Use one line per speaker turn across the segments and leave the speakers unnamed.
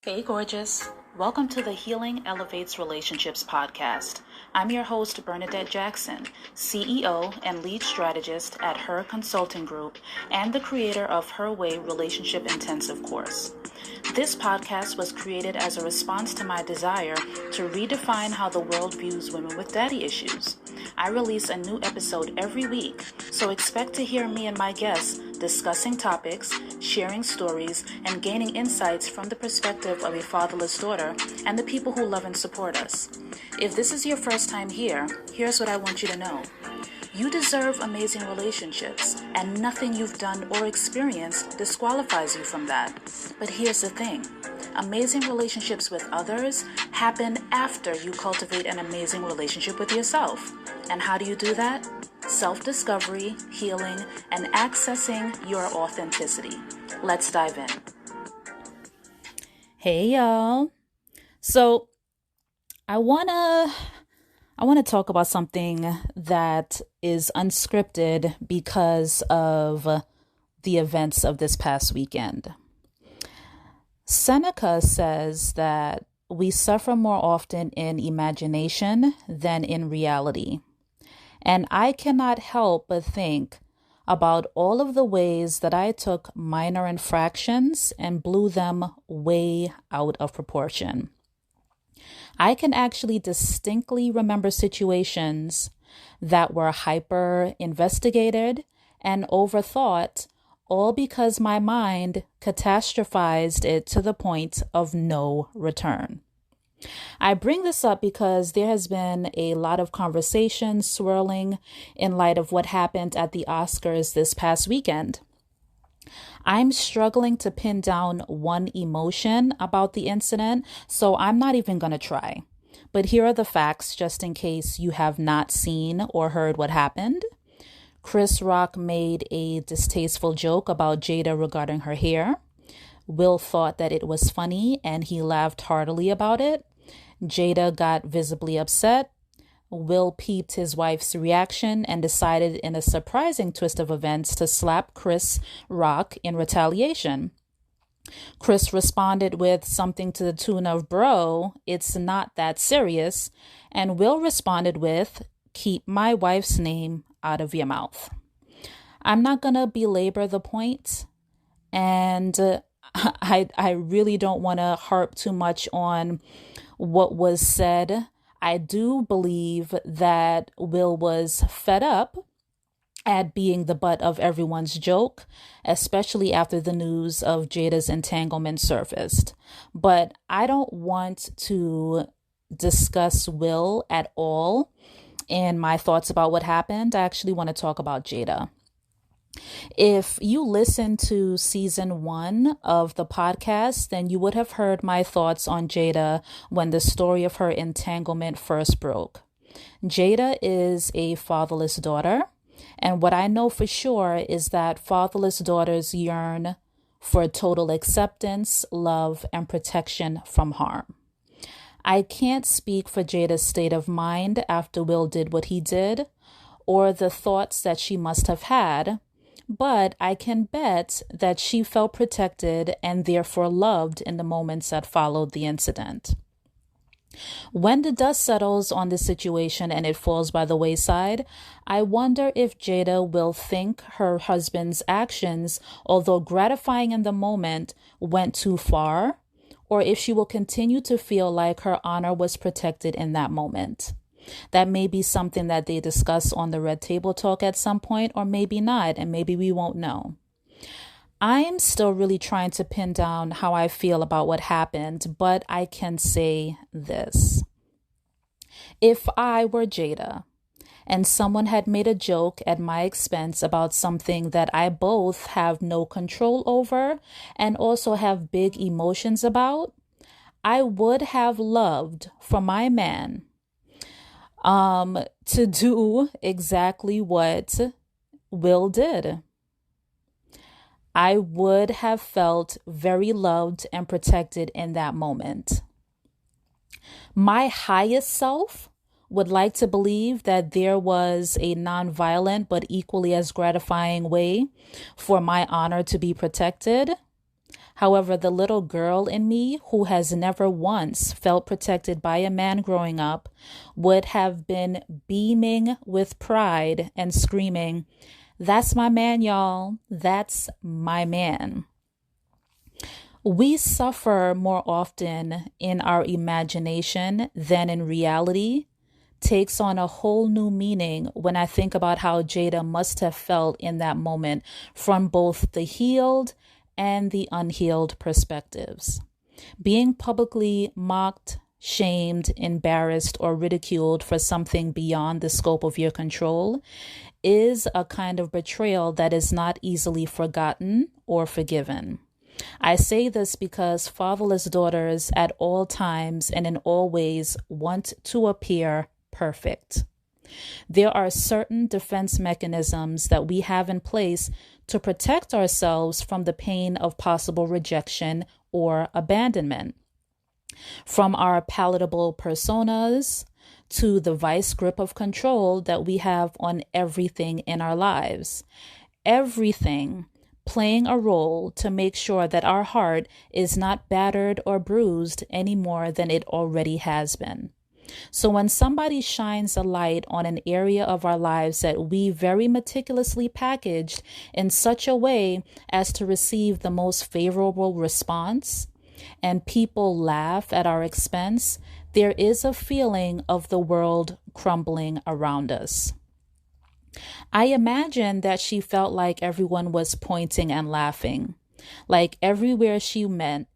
Hey, gorgeous. Welcome to the Healing Elevates Relationships podcast. I'm your host, Bernadette Jackson, CEO and Lead Strategist at H.E.R Consulting Group and the creator of Her Way Relationship Intensive course. This podcast was created as a response to my desire to redefine how the world views women with daddy issues. I release a new episode every week, so expect to hear me and my guests discussing topics, sharing stories, and gaining insights from the perspective of a fatherless daughter and the people who love and support us. If this is your first time here, here's what I want you to know. You deserve amazing relationships, and nothing you've done or experienced disqualifies you from that. But here's the thing. Amazing relationships with others happen after you cultivate an amazing relationship with yourself. And how do you do that? Self-discovery, healing, and accessing your authenticity. Let's dive in. Hey, y'all. So I want to talk about something that is unscripted because of the events of this past weekend. Seneca says that we suffer more often in imagination than in reality. And I cannot help but think about all of the ways that I took minor infractions and blew them way out of proportion. I can actually distinctly remember situations that were hyper investigated and overthought, all because my mind catastrophized it to the point of no return. I bring this up because there has been a lot of conversation swirling in light of what happened at the Oscars this past weekend. I'm struggling to pin down one emotion about the incident, so I'm not even going to try. But here are the facts just in case you have not seen or heard what happened. Chris Rock made a distasteful joke about Jada regarding her hair. Will thought that it was funny and he laughed heartily about it. Jada got visibly upset. Will peeped his wife's reaction and decided in a surprising twist of events to slap Chris Rock in retaliation. Chris responded with something to the tune of, "Bro, it's not that serious." And Will responded with, "Keep my wife's name out of your mouth." I'm not going to belabor the point, and I really don't want to harp too much on what was said. I do believe that Will was fed up at being the butt of everyone's joke, especially after the news of Jada's entanglement surfaced. But I don't want to discuss Will at all in my thoughts about what happened. I actually want to talk about Jada. If you listen to season 1 of the podcast, then you would have heard my thoughts on Jada when the story of her entanglement first broke. Jada is a fatherless daughter, and what I know for sure is that fatherless daughters yearn for total acceptance, love, and protection from harm. I can't speak for Jada's state of mind after Will did what he did, or the thoughts that she must have had, but I can bet that she felt protected and therefore loved in the moments that followed the incident. When the dust settles on the situation and it falls by the wayside, I wonder if Jada will think her husband's actions, although gratifying in the moment, went too far, or if she will continue to feel like her honor was protected in that moment. That may be something that they discuss on the Red Table Talk at some point, or maybe not, and maybe we won't know. I am still really trying to pin down how I feel about what happened, but I can say this. If I were Jada and someone had made a joke at my expense about something that I both have no control over and also have big emotions about, I would have loved for my man to do exactly what Will did. I would have felt very loved and protected in that moment. My highest self would like to believe that there was a nonviolent but equally as gratifying way for my honor to be protected. However, the little girl in me who has never once felt protected by a man growing up would have been beaming with pride and screaming, "That's my man, y'all. That's my man." We suffer more often in our imagination than in reality takes on a whole new meaning when I think about how Jada must have felt in that moment from both the healed and the unhealed perspectives. Being publicly mocked, shamed, embarrassed, or ridiculed for something beyond the scope of your control is a kind of betrayal that is not easily forgotten or forgiven. I say this because fatherless daughters at all times and in all ways want to appear perfect. There are certain defense mechanisms that we have in place to protect ourselves from the pain of possible rejection or abandonment. From our palatable personas to the vice grip of control that we have on everything in our lives. Everything playing a role to make sure that our heart is not battered or bruised any more than it already has been. So when somebody shines a light on an area of our lives that we very meticulously packaged in such a way as to receive the most favorable response, and people laugh at our expense, there is a feeling of the world crumbling around us. I imagine that she felt like everyone was pointing and laughing, like everywhere she went,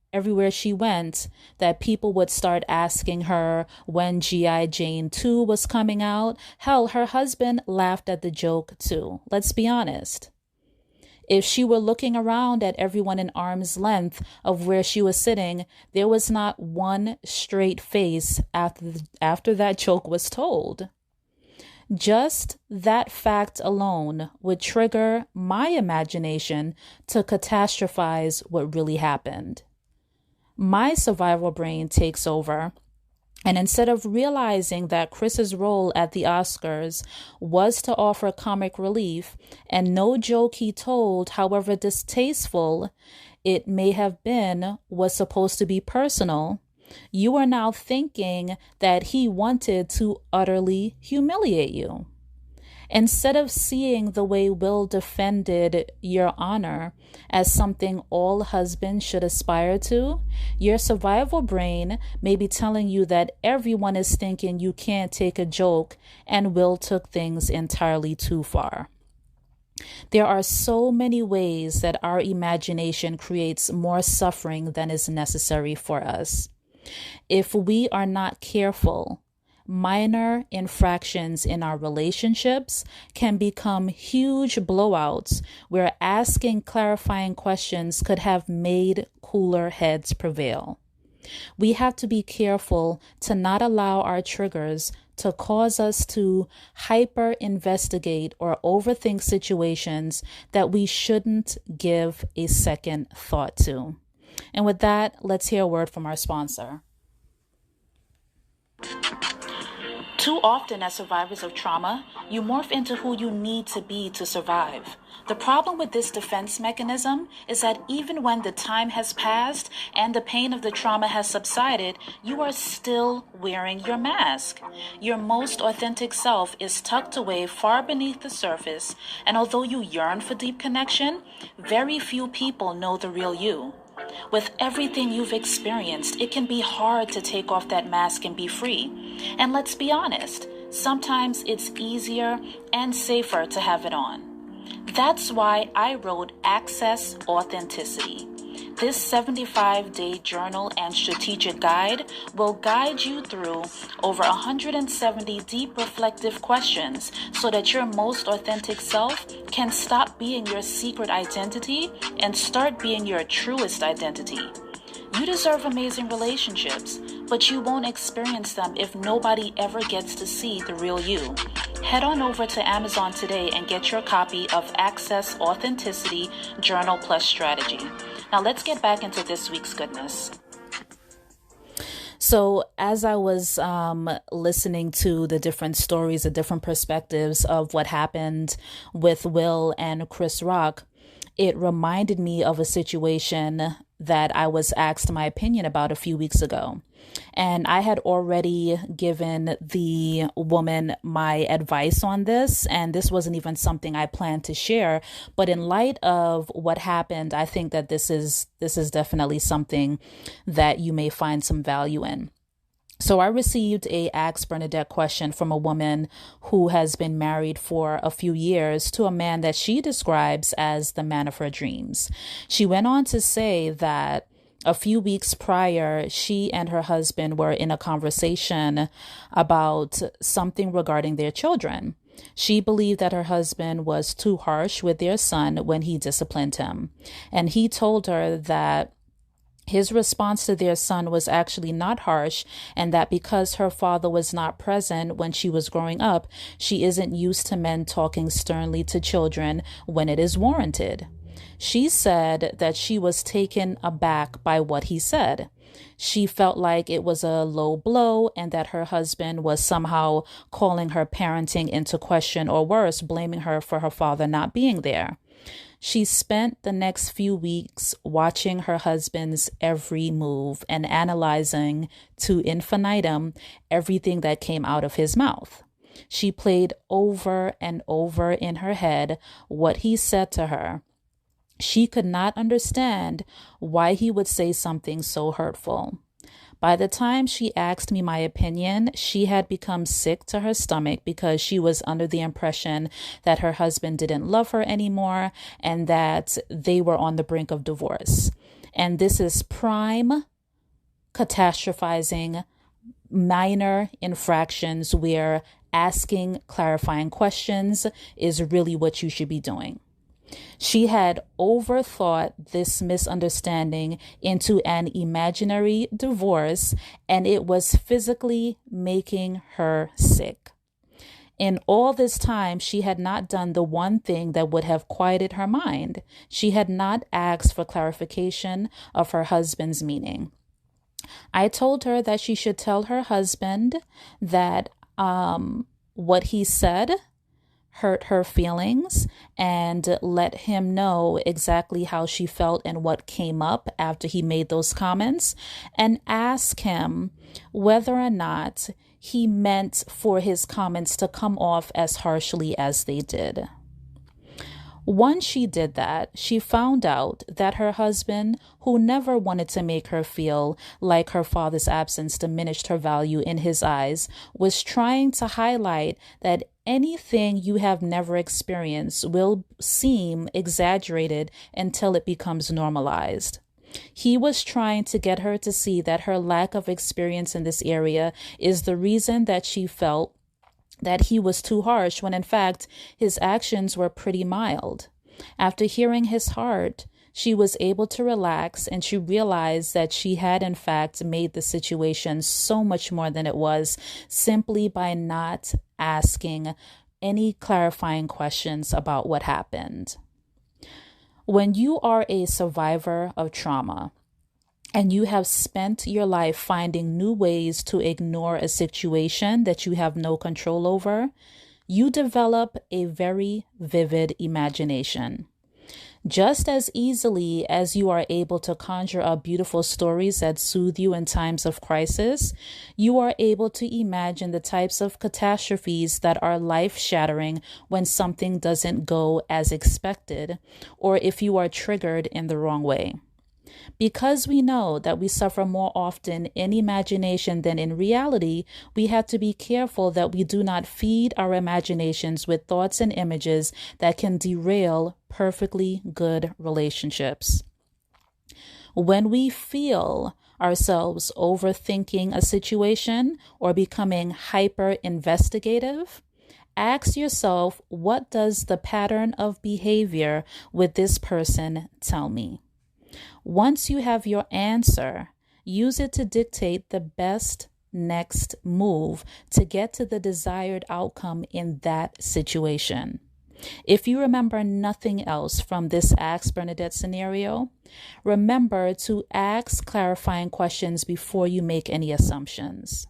that people would start asking her when G.I. Jane 2 was coming out. Hell, her husband laughed at the joke too. Let's be honest. If she were looking around at everyone in arm's length of where she was sitting, there was not one straight face after that joke was told. Just that fact alone would trigger my imagination to catastrophize what really happened. My survival brain takes over, and instead of realizing that Chris's role at the Oscars was to offer comic relief, and no joke he told, however distasteful it may have been, was supposed to be personal, you are now thinking that he wanted to utterly humiliate you. Instead of seeing the way Will defended your honor as something all husbands should aspire to, your survival brain may be telling you that everyone is thinking you can't take a joke and Will took things entirely too far. There are so many ways that our imagination creates more suffering than is necessary for us. If we are not careful, minor infractions in our relationships can become huge blowouts where asking clarifying questions could have made cooler heads prevail. We have to be careful to not allow our triggers to cause us to hyper investigate or overthink situations that we shouldn't give a second thought to. And with that, let's hear a word from our sponsor. Too often as survivors of trauma, you morph into who you need to be to survive. The problem with this defense mechanism is that even when the time has passed and the pain of the trauma has subsided, you are still wearing your mask. Your most authentic self is tucked away far beneath the surface, and although you yearn for deep connection, very few people know the real you. With everything you've experienced, it can be hard to take off that mask and be free. And let's be honest, sometimes it's easier and safer to have it on. That's why I wrote Access Authenticity. This 75-day journal and strategic guide will guide you through over 170 deep reflective questions so that your most authentic self can stop being your secret identity and start being your truest identity. You deserve amazing relationships, but you won't experience them if nobody ever gets to see the real you. Head on over to Amazon today and get your copy of Access Authenticity Journal Plus Strategy. Now let's get back into this week's goodness. So as I was listening to the different stories, the different perspectives of what happened with Will and Chris Rock, it reminded me of a situation that I was asked my opinion about a few weeks ago. And I had already given the woman my advice on this, and this wasn't even something I planned to share. But in light of what happened, I think that this is definitely something that you may find some value in. So I received a Ask Bernadette question from a woman who has been married for a few years to a man that she describes as the man of her dreams. She went on to say that a few weeks prior, she and her husband were in a conversation about something regarding their children. She believed that her husband was too harsh with their son when he disciplined him. And he told her that his response to their son was actually not harsh, and that because her father was not present when she was growing up, she isn't used to men talking sternly to children when it is warranted. She said that she was taken aback by what he said. She felt like it was a low blow and that her husband was somehow calling her parenting into question, or worse, blaming her for her father not being there. She spent the next few weeks watching her husband's every move and analyzing to infinitum everything that came out of his mouth. She played over and over in her head what he said to her. She could not understand why he would say something so hurtful. By the time she asked me my opinion, she had become sick to her stomach because she was under the impression that her husband didn't love her anymore and that they were on the brink of divorce. And this is prime catastrophizing minor infractions where asking clarifying questions is really what you should be doing. She had overthought this misunderstanding into an imaginary divorce, and it was physically making her sick. In all this time, she had not done the one thing that would have quieted her mind. She had not asked for clarification of her husband's meaning. I told her that she should tell her husband that what he said hurt her feelings, and let him know exactly how she felt and what came up after he made those comments, and ask him whether or not he meant for his comments to come off as harshly as they did. Once she did that, she found out that her husband, who never wanted to make her feel like her father's absence diminished her value in his eyes, was trying to highlight that anything you have never experienced will seem exaggerated until it becomes normalized. He was trying to get her to see that her lack of experience in this area is the reason that she felt that he was too harsh, when in fact his actions were pretty mild. After hearing his heart, she was able to relax, and she realized that she had in fact made the situation so much more than it was simply by not asking any clarifying questions about what happened. When you are a survivor of trauma, and you have spent your life finding new ways to ignore a situation that you have no control over, you develop a very vivid imagination. Just as easily as you are able to conjure up beautiful stories that soothe you in times of crisis, you are able to imagine the types of catastrophes that are life-shattering when something doesn't go as expected, or if you are triggered in the wrong way. Because we know that we suffer more often in imagination than in reality, we have to be careful that we do not feed our imaginations with thoughts and images that can derail perfectly good relationships. When we feel ourselves overthinking a situation or becoming hyper-investigative, ask yourself, what does the pattern of behavior with this person tell me? Once you have your answer, use it to dictate the best next move to get to the desired outcome in that situation. If you remember nothing else from this Ask Bernadette scenario, remember to ask clarifying questions before you make any assumptions.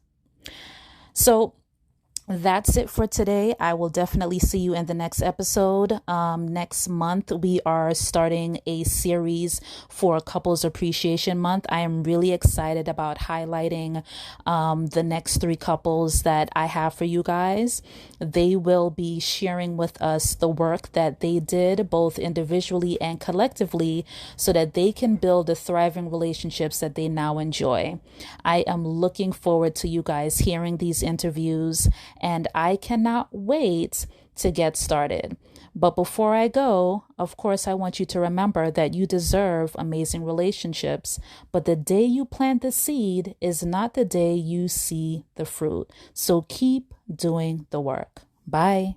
So, That's it for today. I will definitely see you in the next episode. Next month, we are starting a series for Couples Appreciation Month. I am really excited about highlighting the next 3 couples that I have for you guys. They will be sharing with us the work that they did both individually and collectively so that they can build the thriving relationships that they now enjoy. I am looking forward to you guys hearing these interviews, and I cannot wait to get started. But before I go, of course, I want you to remember that you deserve amazing relationships. But the day you plant the seed is not the day you see the fruit. So keep doing the work. Bye.